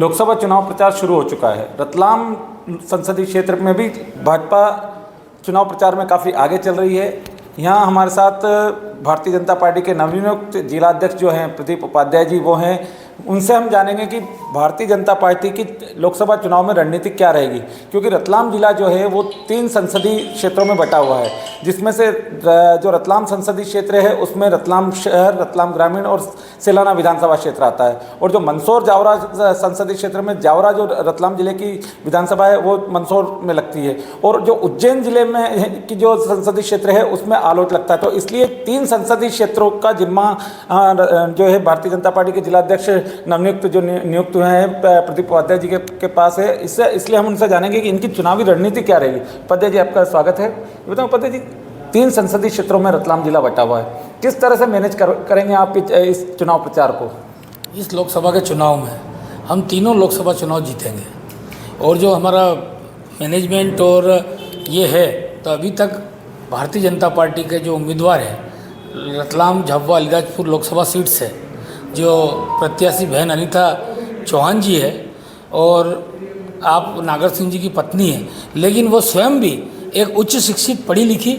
लोकसभा चुनाव प्रचार शुरू हो चुका है। रतलाम संसदीय क्षेत्र में भी भाजपा चुनाव प्रचार में काफ़ी आगे चल रही है। यहाँ हमारे साथ भारतीय जनता पार्टी के नवनियुक्त जिलाध्यक्ष जो हैं प्रदीप उपाध्याय जी, वो हैं। उनसे हम जानेंगे कि भारतीय जनता पार्टी की लोकसभा चुनाव में रणनीति क्या रहेगी, क्योंकि रतलाम जिला जो है वो 3 संसदीय क्षेत्रों में बटा हुआ है, जिसमें से जो रतलाम संसदीय क्षेत्र है उसमें रतलाम शहर, रतलाम ग्रामीण और सेलाना विधानसभा क्षेत्र आता है। और जो मंदसौर जावरा संसदीय क्षेत्र में जावरा जो रतलाम जिले की विधानसभा है वो मंदसौर में लगती है, और जो उज्जैन जिले में की जो संसदीय क्षेत्र है उसमें आलोट लगता है। तो इसलिए 3 संसदीय क्षेत्रों का जिम्मा जो है भारतीय जनता पार्टी के जिलाध्यक्ष नवनियुक्त जो नियुक्त हुए हैं प्रदीप उपाध्याय जी के पास है। इसलिए हम उनसे जानेंगे कि इनकी चुनावी रणनीति क्या रहेगी। उपाध्याय जी, आपका स्वागत है। बताओ उपाध्याय जी, 3 संसदीय क्षेत्रों में रतलाम जिला बटा हुआ है, किस तरह से मैनेज करेंगे आप इस चुनाव प्रचार को? इस लोकसभा के चुनाव में हम तीनों लोकसभा चुनाव जीतेंगे, और जो हमारा मैनेजमेंट और ये है, तो अभी तक भारतीय जनता पार्टी के जो उम्मीदवार हैं रतलाम, झाबुआ, अलीराजपुर लोकसभा सीट से जो प्रत्याशी बहन अनीता चौहान जी है, और आप नागर सिंह जी की पत्नी हैं, लेकिन वो स्वयं भी एक उच्च शिक्षित, पढ़ी लिखी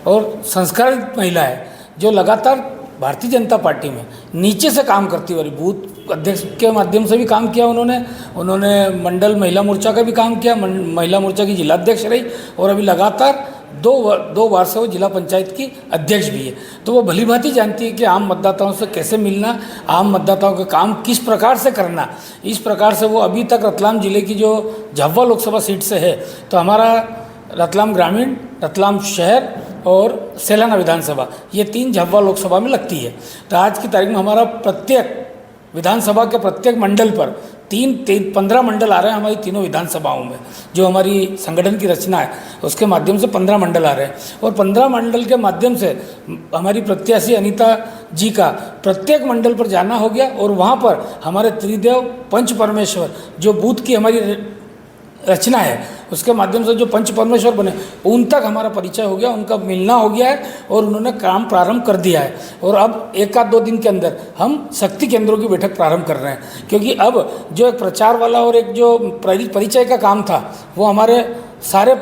और संस्कारित महिला है, जो लगातार भारतीय जनता पार्टी में नीचे से काम करती हुई, बूथ अध्यक्ष के माध्यम से भी काम किया उन्होंने मंडल महिला मोर्चा का भी काम किया, महिला मोर्चा की जिलाध्यक्ष रही, और अभी लगातार दो बार से वो जिला पंचायत की अध्यक्ष भी है। तो वो भली भांति जानती है कि आम मतदाताओं से कैसे मिलना, आम मतदाताओं का काम किस प्रकार से करना। इस प्रकार से वो अभी तक रतलाम जिले की जो झाबुआ लोकसभा सीट से है, तो हमारा रतलाम ग्रामीण, रतलाम शहर और सेलाना विधानसभा, ये 3 झाबुआ लोकसभा में लगती है। तो आज की तारीख में हमारा प्रत्येक विधानसभा के प्रत्येक मंडल पर 15 मंडल आ रहे हैं हमारी तीनों विधानसभाओं में। जो हमारी संगठन की रचना है उसके माध्यम से 15 मंडल आ रहे हैं, और 15 मंडल के माध्यम से हमारी प्रत्याशी अनीता जी का प्रत्येक मंडल पर जाना हो गया, और वहाँ पर हमारे त्रिदेव पंच परमेश्वर जो बूथ की हमारी रचना है उसके माध्यम से जो पंच परमेश्वर बने उन तक हमारा परिचय हो गया, उनका मिलना हो गया है, और उन्होंने काम प्रारंभ कर दिया है। और अब 1-2 दिन के अंदर हम शक्ति केंद्रों की बैठक प्रारंभ कर रहे हैं, क्योंकि अब जो एक प्रचार वाला और एक जो परिचय का काम था वो हमारे सारे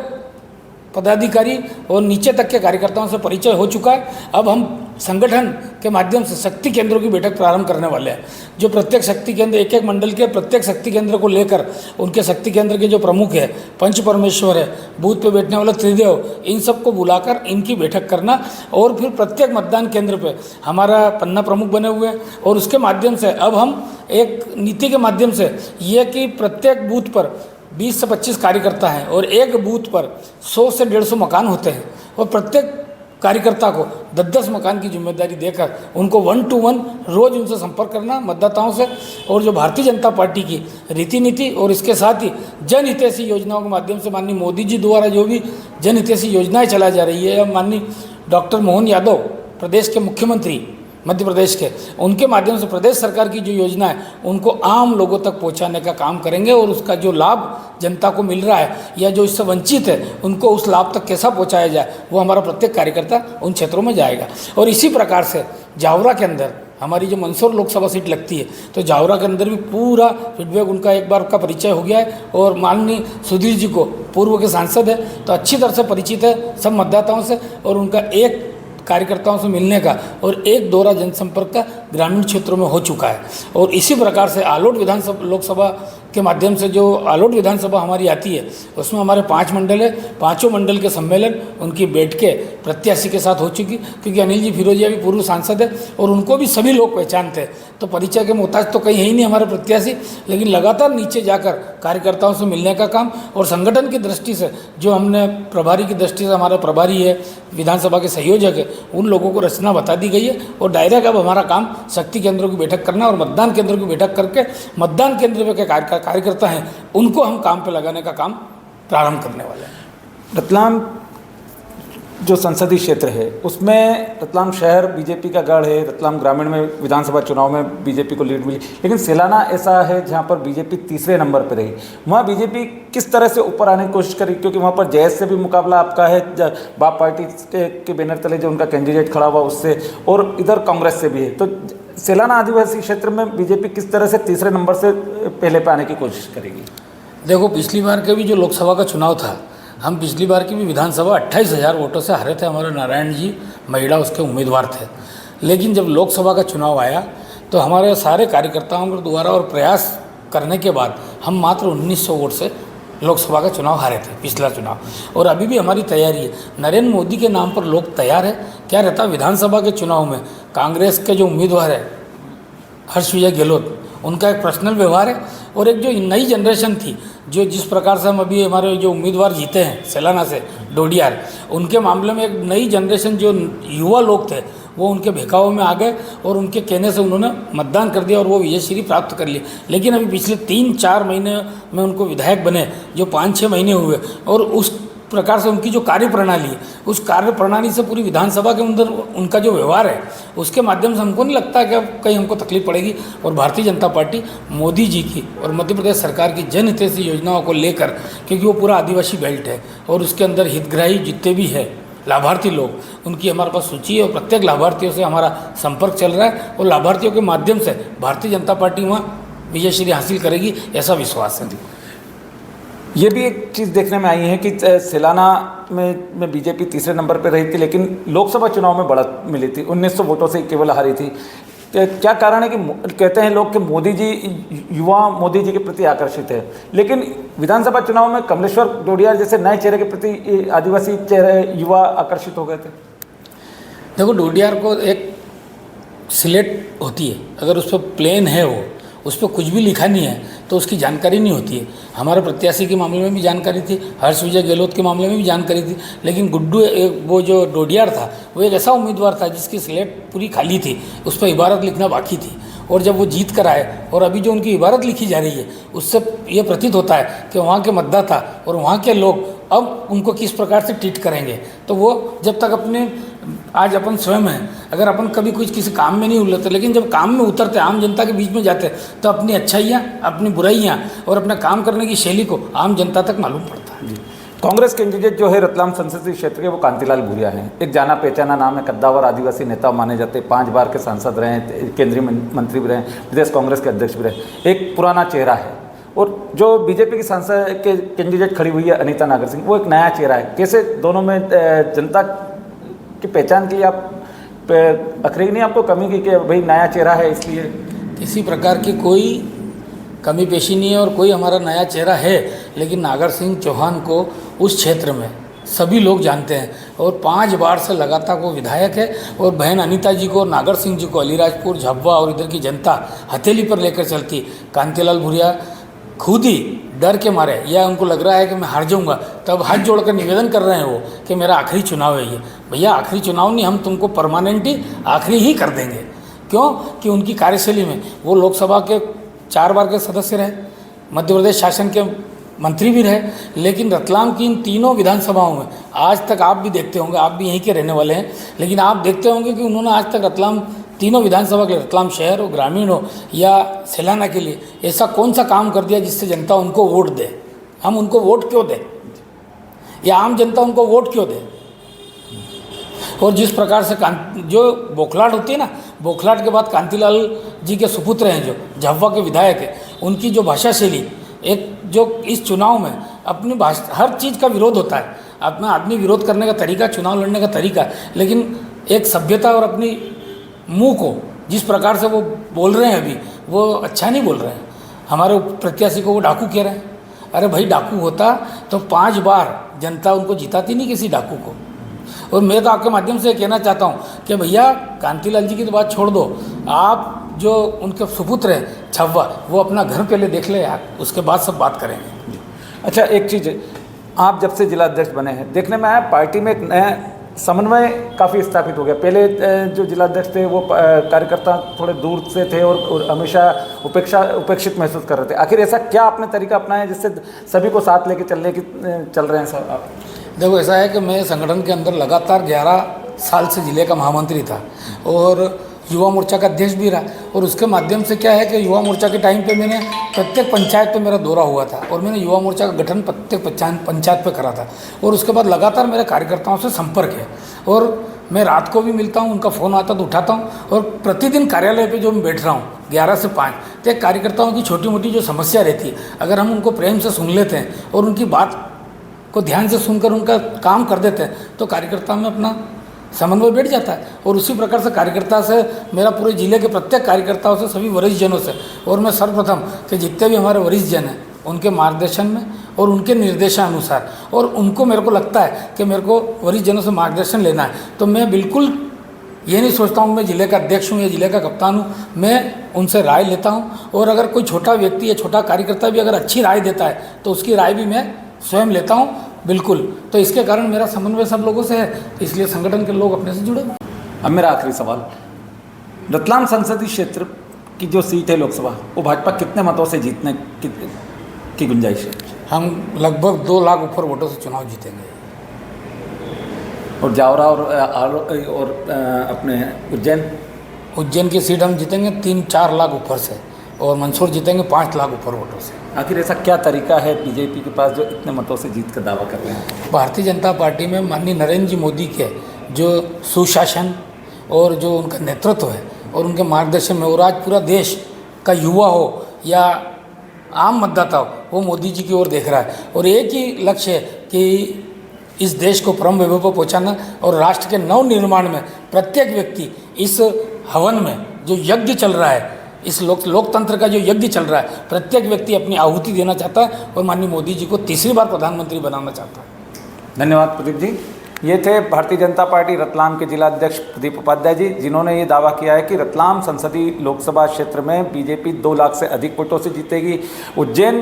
पदाधिकारी और नीचे तक के कार्यकर्ताओं से परिचय हो चुका है। अब हम संगठन के माध्यम से शक्ति केंद्रों की बैठक प्रारंभ करने वाले हैं, जो प्रत्येक शक्ति केंद्र, एक मंडल के प्रत्येक शक्ति केंद्र को लेकर उनके शक्ति केंद्र के जो प्रमुख है, पंच परमेश्वर है, बूथ पे बैठने वाला त्रिदेव, इन सबको बुलाकर इनकी बैठक करना, और फिर प्रत्येक मतदान केंद्र पे हमारा पन्ना प्रमुख बने हुए हैं। और उसके माध्यम से अब हम एक नीति के माध्यम से ये कि प्रत्येक बूथ पर 20 से 25 कार्यकर्ता हैं, और एक बूथ पर 100 से 150 मकान होते हैं, और प्रत्येक कार्यकर्ता को 10-10 मकान की जिम्मेदारी देकर उनको 1 to 1 रोज़ उनसे संपर्क करना मतदाताओं से। और जो भारतीय जनता पार्टी की रीति नीति और इसके साथ ही जनहितैषी योजनाओं के माध्यम से माननीय मोदी जी द्वारा जो भी जनहितैषी योजनाएं चलाई जा रही है, माननीय डॉक्टर मोहन यादव प्रदेश के मुख्यमंत्री मध्य प्रदेश के, उनके माध्यम से प्रदेश सरकार की जो योजना है उनको आम लोगों तक पहुंचाने का काम करेंगे, और उसका जो लाभ जनता को मिल रहा है या जो इससे वंचित है उनको उस लाभ तक कैसा पहुंचाया जाए, वो हमारा प्रत्येक कार्यकर्ता उन क्षेत्रों में जाएगा। और इसी प्रकार से जावरा के अंदर हमारी जो मंदसौर लोकसभा सीट लगती है, तो जावरा के अंदर भी पूरा फीडबैक उनका एक बार का परिचय हो गया है, और माननीय सुधीर जी को पूर्व के सांसद है तो अच्छी तरह से परिचित है सब मतदाताओं से, और उनका एक कार्यकर्ताओं से मिलने का और एक दौरा जनसंपर्क का ग्रामीण क्षेत्रों में हो चुका है। और इसी प्रकार से आलोट विधानसभा लोकसभा के माध्यम से जो आलोट विधानसभा हमारी आती है उसमें हमारे 5 मंडल है, 5 मंडल के सम्मेलन उनकी बैठकें प्रत्याशी के साथ हो चुकी, क्योंकि अनिल जी फिरोजिया भी पूर्व सांसद है और उनको भी सभी लोग पहचानते हैं, तो परिचय के मोहताज तो कहीं है ही नहीं हमारे प्रत्याशी, लेकिन लगातार नीचे जाकर कार्यकर्ताओं से मिलने का काम। और संगठन की दृष्टि से जो हमने प्रभारी की दृष्टि से हमारा प्रभारी है, विधानसभा के संयोजक है, उन लोगों को रचना बता दी गई है, और डायरेक्ट अब हमारा काम शक्ति केंद्रों की बैठक करना और मतदान केंद्रों की बैठक करके मतदान केंद्र पे के कार्यकर्ता हैं उनको हम काम पे लगाने का काम प्रारंभ करने वाले हैं। रतलाम जो संसदीय क्षेत्र है उसमें रतलाम शहर बीजेपी का गढ़ है, रतलाम ग्रामीण में विधानसभा चुनाव में बीजेपी को लीड मिली, लेकिन सेलाना ऐसा है जहां पर बीजेपी तीसरे नंबर पर रही। वहां बीजेपी किस तरह से ऊपर आने की कोशिश करी, क्योंकि वहां पर जयस से भी मुकाबला आपका है, बाप पार्टी के बैनर तले जो उनका कैंडिडेट खड़ा हुआ उससे, और इधर कांग्रेस से भी है। तो सेलाना आदिवासी क्षेत्र में बीजेपी किस तरह से तीसरे नंबर से पहले पे आने की कोशिश करेगी? देखो, पिछली बार के भी जो लोकसभा का चुनाव था, हम पिछली बार की भी विधानसभा 28,000 वोटों से हारे थे। हमारे नारायण जी महिला उसके उम्मीदवार थे। लेकिन जब लोकसभा का चुनाव आया तो हमारे सारे कार्यकर्ताओं के द्वारा और प्रयास करने के बाद हम मात्र 1900 वोट से लोकसभा का चुनाव हारे थे, पिछला चुनाव। और अभी भी हमारी तैयारी है, नरेंद्र मोदी के नाम पर लोग तैयार है। क्या रहता विधानसभा के चुनाव में कांग्रेस के जो उम्मीदवार है हर्ष विजय गहलोत, उनका एक पर्सनल व्यवहार है और एक जो नई जनरेशन थी, जो जिस प्रकार से हम अभी हमारे जो उम्मीदवार जीते हैं सेलाना से डोडियार, उनके मामले में एक नई जनरेशन जो युवा लोग थे वो उनके बहकावे में आ गए और उनके कहने से उन्होंने मतदान कर दिया और वो विजयश्री प्राप्त कर ली। लेकिन अभी पिछले 3-4 महीने में उनको विधायक बने, जो 5-6 महीने हुए, और उस प्रकार से उनकी जो कार्यप्रणाली है, उस कार्यप्रणाली से पूरी विधानसभा के अंदर उनका जो व्यवहार है, उसके माध्यम से हमको नहीं लगता कि अब कहीं हमको तकलीफ पड़ेगी। और भारतीय जनता पार्टी मोदी जी की और मध्य प्रदेश सरकार की जनहितैषी योजनाओं को लेकर, क्योंकि वो पूरा आदिवासी बेल्ट है और उसके अंदर हितग्राही जितने भी है लाभार्थी लोग, उनकी हमारे पास सूची है और प्रत्येक लाभार्थियों से हमारा संपर्क चल रहा है और लाभार्थियों के माध्यम से भारतीय जनता पार्टी वहाँ विजयश्री हासिल करेगी, ऐसा विश्वास है। ये भी एक चीज़ देखने में आई है कि सेलाना में बीजेपी तीसरे नंबर पर रही थी, लेकिन लोकसभा चुनाव में बढ़त मिली थी, 1900 वोटों से केवल हारी थी। क्या कारण है कि कहते हैं लोग कि मोदी जी, युवा मोदी जी के प्रति आकर्षित है, लेकिन विधानसभा चुनाव में कमलेश्वर डोडियार जैसे नए चेहरे के प्रति आदिवासी चेहरे युवा आकर्षित हो गए थे? देखो, डोडियार को एक स्लेट होती है, अगर उस पर प्लेन है, वो उस पर कुछ भी लिखा नहीं है तो उसकी जानकारी नहीं होती है। हमारे प्रत्याशी के मामले में भी जानकारी थी, हर्ष विजय गहलोत के मामले में भी जानकारी थी, लेकिन गुड्डू वो जो डोडियार था वो एक ऐसा उम्मीदवार था जिसकी स्लेट पूरी खाली थी, उस पर इबारत लिखना बाकी थी। और जब वो जीत कर आए और अभी जो उनकी इबारत लिखी जा रही है, उससे ये प्रतीत होता है कि वहाँ के मतदाता और वहाँ के लोग अब उनको किस प्रकार से ट्रीट करेंगे। तो वो जब तक अपने, आज अपन स्वयं हैं, अगर अपन कभी कुछ किसी काम में नहीं उलझते, लेकिन जब काम में उतरते, आम जनता के बीच में जाते, तो अपनी अच्छाइयाँ, अपनी बुराइयाँ और अपना काम करने की शैली को आम जनता तक मालूम पड़ता है। कांग्रेस कैंडिडेट जो है रतलाम संसदीय क्षेत्र के, वो कांतिलाल भूरिया हैं। एक जाना पहचाना नाम है, कद्दावर आदिवासी नेता माने जाते, 5 बार के सांसद रहे, केंद्रीय मंत्री भी रहे, प्रदेश कांग्रेस के अध्यक्ष भी रहे, एक पुराना चेहरा है। और जो बीजेपी की सांसद के कैंडिडेट खड़ी हुई है अनीता नागर सिंह, वो एक नया चेहरा है। कैसे दोनों में जनता की पहचान की आप अखरी नहीं आपको कमी की कि भाई नया चेहरा है इसलिए? किसी प्रकार की कोई कमी पेशी नहीं है और कोई हमारा नया चेहरा है, लेकिन नागर सिंह चौहान को उस क्षेत्र में सभी लोग जानते हैं और 5 बार से लगातार वो विधायक है। और बहन अनीता जी को और नागर सिंह जी को अलीराजपुर, झाबुआ और इधर की जनता हथेली पर लेकर चलती। कांतिलाल भूरिया खुद ही डर के मारे, या उनको लग रहा है कि मैं हार जाऊंगा, तब हाथ जोड़कर निवेदन कर रहे हैं वो कि मेरा आखिरी चुनाव है ये। भैया, आखिरी चुनाव नहीं, हम तुमको परमानेंटली आखिरी ही कर देंगे। क्यों? कि उनकी कार्यशैली में वो लोकसभा के 4 बार के सदस्य रहे, मध्य प्रदेश शासन के मंत्री भी रहे, लेकिन रतलाम की इन तीनों विधानसभाओं में आज तक आप भी देखते होंगे, आप भी यहीं के रहने वाले हैं, लेकिन आप देखते होंगे कि उन्होंने आज तक रतलाम तीनों विधानसभा के लिए, रतलाम शहर हो, ग्रामीण हो या सेलाना के लिए, ऐसा कौन सा काम कर दिया जिससे जनता उनको वोट दे? हम उनको वोट क्यों दें, या आम जनता उनको वोट क्यों दे? और जिस प्रकार से जो बौखलाहट होती है ना, बौखलाहट के बाद कांतिलाल जी के सुपुत्र हैं जो झाबुआ के विधायक है, उनकी जो भाषा शैली, एक जो इस चुनाव में अपनी भाषा, हर चीज़ का विरोध होता है, अपना आदमी विरोध करने का तरीका, चुनाव लड़ने का तरीका, लेकिन एक सभ्यता और अपनी मुंह को जिस प्रकार से वो बोल रहे हैं अभी, वो अच्छा नहीं बोल रहे हैं। हमारे प्रत्याशी को वो डाकू कह रहे हैं। अरे भाई, डाकू होता तो 5 बार जनता उनको जिताती नहीं किसी डाकू को। और मैं तो आपके माध्यम से कहना चाहता हूँ कि भैया, कांतिलाल जी की तो बात छोड़ दो, आप जो उनके सुपुत्र हैं छाबुआ, वो अपना घर पहले देख ले यार, उसके बाद सब बात करेंगे। अच्छा, एक चीज़, आप जब से जिला अध्यक्ष बने हैं, देखने में आया पार्टी में एक नया समन्वय काफ़ी स्थापित हो गया। पहले जो जिला अध्यक्ष थे वो कार्यकर्ता थोड़े दूर से थे और हमेशा उपेक्षित महसूस कर रहे थे। आखिर ऐसा क्या आपने तरीका अपनाया जिससे सभी को साथ लेके चल रहे हैं सर आप? देखो, ऐसा है कि मैं संगठन के अंदर लगातार 11 साल से जिले का महामंत्री था और युवा मोर्चा का अध्यक्ष भी रहा। और उसके माध्यम से क्या है कि युवा मोर्चा के टाइम पे मैंने प्रत्येक पंचायत पे मेरा दौरा हुआ था और मैंने युवा मोर्चा का गठन प्रत्येक पंचायत पे करा था। और उसके बाद लगातार मेरे कार्यकर्ताओं से संपर्क है और मैं रात को भी मिलता हूँ, उनका फ़ोन आता तो उठाता हूँ। और प्रतिदिन कार्यालय पे जो मैं बैठ रहा हूँ 11 से 5, तो एक कार्यकर्ताओं की छोटी मोटी जो समस्या रहती है, अगर हम उनको प्रेम से सुन लेते हैं और उनकी बात को ध्यान से सुनकर उनका काम कर देते हैं, तो कार्यकर्ता में अपना समन्वय बैठ जाता है। और उसी प्रकार से कार्यकर्ता से मेरा पूरे जिले के प्रत्येक कार्यकर्ताओं से, सभी वरिष्ठ जनों से, और मैं सर्वप्रथम कि जितने भी हमारे वरिष्ठ जन हैं उनके मार्गदर्शन में और उनके निर्देशानुसार, और उनको मेरे को लगता है कि मेरे को वरिष्ठ जनों से मार्गदर्शन लेना है, तो मैं बिल्कुल ये नहीं सोचता हूँ मैं जिले का अध्यक्ष हूँ या जिले का कप्तान हूँ। मैं उनसे राय लेता हूँ, और अगर कोई छोटा व्यक्ति या छोटा कार्यकर्ता भी अगर अच्छी राय देता है तो उसकी राय भी मैं स्वयं लेता हूँ बिल्कुल। तो इसके कारण मेरा समन्वय सब लोगों से है, तो इसलिए संगठन के लोग अपने से जुड़े। अब मेरा आखिरी सवाल, रतलाम संसदीय क्षेत्र की जो सीट है लोकसभा, वो भाजपा कितने मतों से जीतने की गुंजाइश है? हम लगभग 2 लाख ऊपर वोटों से चुनाव जीतेंगे। और जावरा और अपने उज्जैन की सीट हम जीतेंगे 3-4 लाख ऊपर से, और मंदसौर जीतेंगे 5 लाख ऊपर वोटों से। आखिर ऐसा क्या तरीका है बीजेपी के पास जो इतने मतों से जीत का दावा कर रहे हैं? भारतीय जनता पार्टी में माननीय नरेंद्र जी मोदी के जो सुशासन और जो उनका नेतृत्व है और उनके मार्गदर्शन में, और आज पूरा देश का युवा हो या आम मतदाता हो, वो मोदी जी की ओर देख रहा है। और एक ही लक्ष्य है कि इस देश को परम वैभव पर पहुँचाना, और राष्ट्र के नव निर्माण में प्रत्येक व्यक्ति इस हवन में जो यज्ञ चल रहा है, इस लोकतंत्र का जो यज्ञ चल रहा है, प्रत्येक व्यक्ति अपनी आहुति देना चाहता है और माननीय मोदी जी को तीसरी बार प्रधानमंत्री बनाना चाहता है। धन्यवाद प्रदीप जी। ये थे भारतीय जनता पार्टी रतलाम के जिला अध्यक्ष प्रदीप उपाध्याय जी, जिन्होंने ये दावा किया है कि रतलाम संसदीय लोकसभा क्षेत्र में बीजेपी 2 लाख से अधिक वोटों से जीतेगी। उज्जैन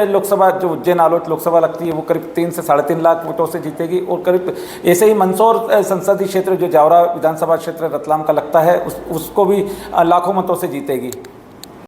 लोकसभा, जो उज्जैन आलोट लोकसभा लगती है, वो करीब 3 से 3.5 लाख वोटों से जीतेगी। और करीब ऐसे ही मंदसौर संसदीय क्षेत्र, जो जावरा विधानसभा क्षेत्र रतलाम का लगता है, उसको भी लाखों मतों से जीतेगी।